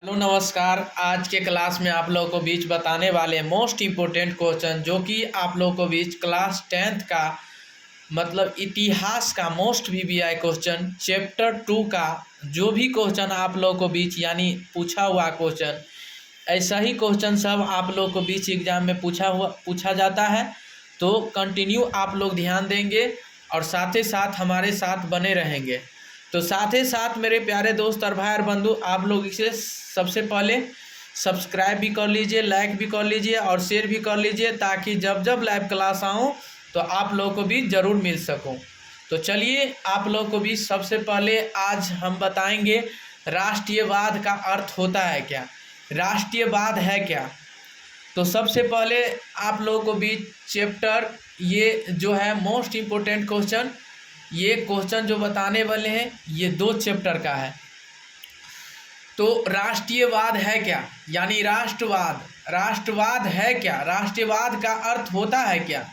Hello नमस्कार। आज के क्लास में आप लोगों को बीच बताने वाले मोस्ट इम्पोर्टेंट क्वेश्चन जो कि आप लोगों को बीच क्लास 10th का मतलब इतिहास का मोस्ट VVI क्वेश्चन चैप्टर 2 का जो भी क्वेश्चन आप लोगों को बीच यानी पूछा हुआ क्वेश्चन, ऐसा ही क्वेश्चन सब आप लोगों को बीच एग्जाम में पूछा जाता है। तो कंटिन्यू आप लोग ध्यान देंगे और साथ ही साथ हमारे साथ बने रहेंगे। तो साथ ही साथ मेरे प्यारे दोस्त और भाई और बंधु, आप लोग इसे सबसे पहले सब्सक्राइब भी कर लीजिए, लाइक भी कर लीजिए और शेयर भी कर लीजिए, ताकि जब जब लाइव क्लास आऊँ तो आप लोगों को भी ज़रूर मिल सकूँ। तो चलिए आप लोगों को भी सबसे पहले आज हम बताएंगे राष्ट्रीयवाद का अर्थ होता है क्या, राष्ट्रीयवाद है क्या। तो सबसे पहले आप लोगों को भी चैप्टर ये जो है मोस्ट इम्पोर्टेंट क्वेश्चन, ये क्वेश्चन जो बताने वाले हैं ये 2 चैप्टर का है। तो राष्ट्रीयवाद है क्या यानी राष्ट्रवाद है क्या, राष्ट्रीयवाद का अर्थ होता है क्या।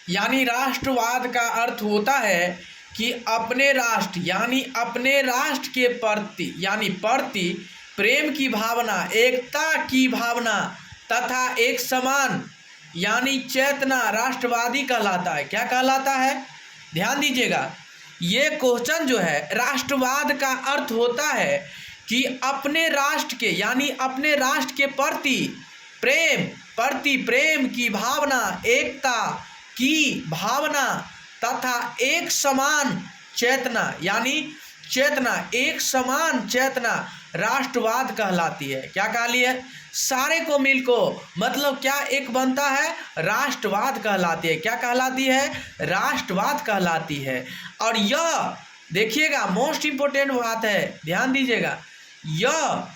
यानी राष्ट्रवाद का अर्थ होता है कि अपने राष्ट्र यानी अपने राष्ट्र के प्रति प्रेम की भावना, एकता की भावना तथा एक समान यानी चेतना राष्ट्रवादी कहलाता है। क्या कहलाता है, ध्यान दीजिएगा। ये क्वेश्चन जो है राष्ट्रवाद का अर्थ होता है कि अपने राष्ट्र के यानी अपने राष्ट्र के प्रति प्रेम की भावना, एकता की भावना तथा एक समान चेतना यानी एक समान चेतना राष्ट्रवाद कहलाती है। क्या कहली है, सारे को मिल को मतलब क्या एक बनता है, राष्ट्रवाद कहलाती है। क्या कहलाती है, राष्ट्रवाद कहलाती है। और यह देखिएगा मोस्ट इम्पोर्टेंट बात है, ध्यान दीजिएगा। यह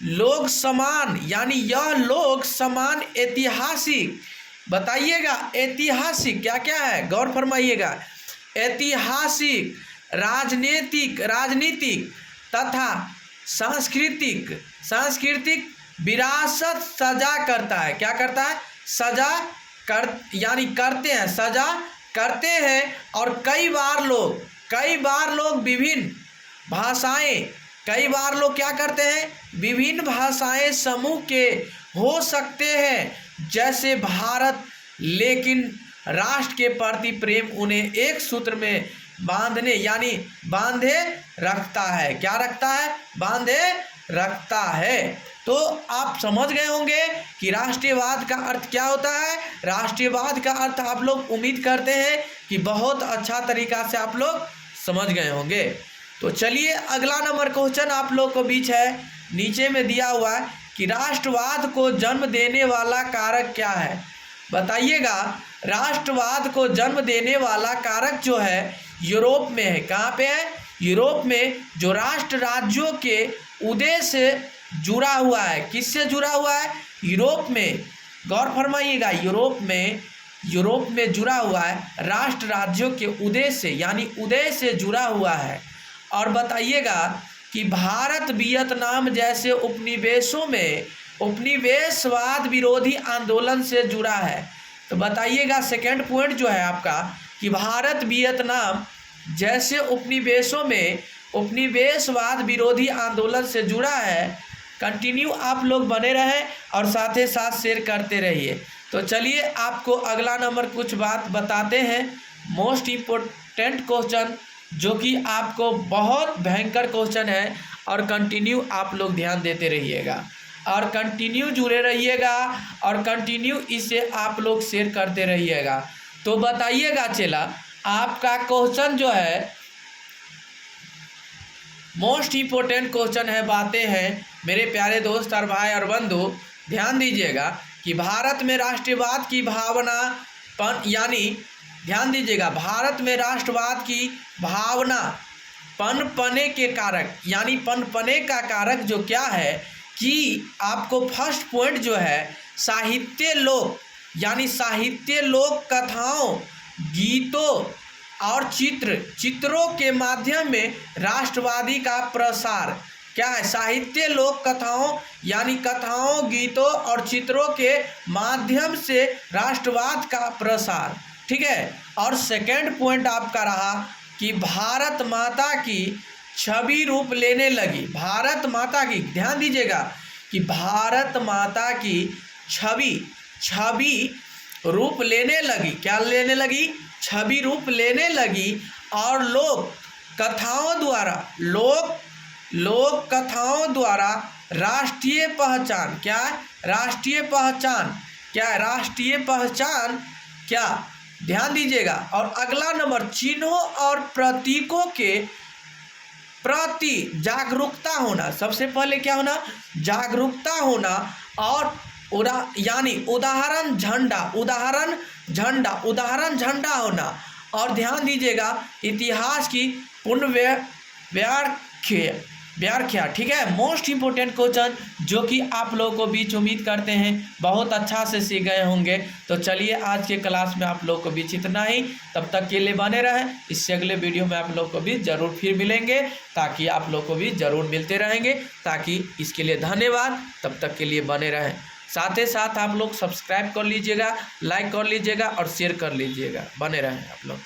लोग समान यानी यह लोग समान ऐतिहासिक, बताइएगा ऐतिहासिक क्या क्या है, गौर फरमाइएगा। ऐतिहासिक, राजनीतिक तथा सांस्कृतिक विरासत सजा करता है। क्या करता है, यानी करते हैं, सजा करते हैं। और कई बार लोग विभिन्न भाषाएं, कई बार लोग क्या करते हैं, विभिन्न भाषाएं समूह के हो सकते हैं जैसे भारत, लेकिन राष्ट्र के प्रति प्रेम उन्हें एक सूत्र में बांधे रखता है। क्या रखता है, बांधे रखता है। तो आप समझ गए होंगे कि राष्ट्रीयवाद का अर्थ क्या होता है। राष्ट्रीयवाद का अर्थ आप लोग उम्मीद करते हैं कि बहुत अच्छा तरीका से आप लोग समझ गए होंगे। तो चलिए अगला नंबर क्वेश्चन आप लोग को बीच है, नीचे में दिया हुआ है कि राष्ट्रवाद को जन्म देने वाला कारक क्या है। बताइएगा, राष्ट्रवाद को जन्म देने वाला कारक जो है यूरोप में है। कहाँ पे है, यूरोप में, जो राष्ट्र राज्यों के उदय से जुड़ा हुआ है। किससे जुड़ा हुआ है, यूरोप में, गौर फरमाइएगा। यूरोप में जुड़ा हुआ है, राष्ट्र राज्यों के उदय से यानी उदय से जुड़ा हुआ है। और बताइएगा कि भारत वियतनाम जैसे उपनिवेशों में उपनिवेशवाद विरोधी आंदोलन से जुड़ा है। तो बताइएगा सेकंड पॉइंट जो है आपका कि भारत वियतनाम जैसे उपनिवेशों में उपनिवेशवाद विरोधी आंदोलन से जुड़ा है। कंटिन्यू आप लोग बने रहें और साथ ही साथ शेयर करते रहिए। तो चलिए आपको अगला नंबर कुछ बात बताते हैं, मोस्ट इम्पोर्टेंट क्वेश्चन जो कि आपको बहुत भयंकर क्वेश्चन है। और कंटिन्यू आप लोग ध्यान देते रहिएगा और कंटिन्यू जुड़े रहिएगा और कंटिन्यू इसे आप लोग शेयर करते रहिएगा। तो बताइएगा चला आपका क्वेश्चन जो है मोस्ट इम्पोर्टेंट क्वेश्चन है, बातें हैं मेरे प्यारे दोस्त और भाई और बंधु, ध्यान दीजिएगा कि भारत में राष्ट्रवाद की भावना यानी ध्यान दीजिएगा, भारत में राष्ट्रवाद की भावना पनपने के कारक यानी पनपने का कारक जो क्या है कि आपको फर्स्ट पॉइंट जो है साहित्य लोक कथाओं, गीतों और चित्रों के माध्यम में राष्ट्रवादी का प्रसार। क्या है, साहित्य लोक कथाओं यानी कथाओं, गीतों और चित्रों के माध्यम से राष्ट्रवाद का प्रसार, ठीक है। और सेकंड पॉइंट आपका रहा कि भारत माता की छवि रूप लेने लगी। भारत माता की, ध्यान दीजिएगा कि भारत माता की छवि रूप लेने लगी। क्या लेने लगी? छवि रूप लेने लगी। और लोक कथाओं द्वारा राष्ट्रीय पहचान, क्या है? राष्ट्रीय पहचान, क्या है? राष्ट्रीय पहचान, क्या? ध्यान दीजिएगा। और अगला नंबर, चिन्हों और प्रतीकों के प्रति जागरूकता होना। सबसे पहले क्या होना? जागरूकता होना। और यानी उदाहरण झंडा होना। और ध्यान दीजिएगा, इतिहास की पूर्ण व्याख्या, ठीक है। मोस्ट इंपोर्टेंट क्वेश्चन जो कि आप लोगों को बीच उम्मीद करते हैं बहुत अच्छा से सीख गए होंगे। तो चलिए आज के क्लास में आप लोगों को बीच इतना ही। तब तक के लिए बने रहें। इससे अगले वीडियो में आप लोगों को भी ज़रूर फिर मिलेंगे, ताकि आप लोगों को भी ज़रूर मिलते रहेंगे। ताकि इसके लिए धन्यवाद। तब तक के लिए बने रहें। साथ ही साथ आप लोग सब्सक्राइब कर लीजिएगा, लाइक कर लीजिएगा और शेयर कर लीजिएगा। बने रहें आप लोग।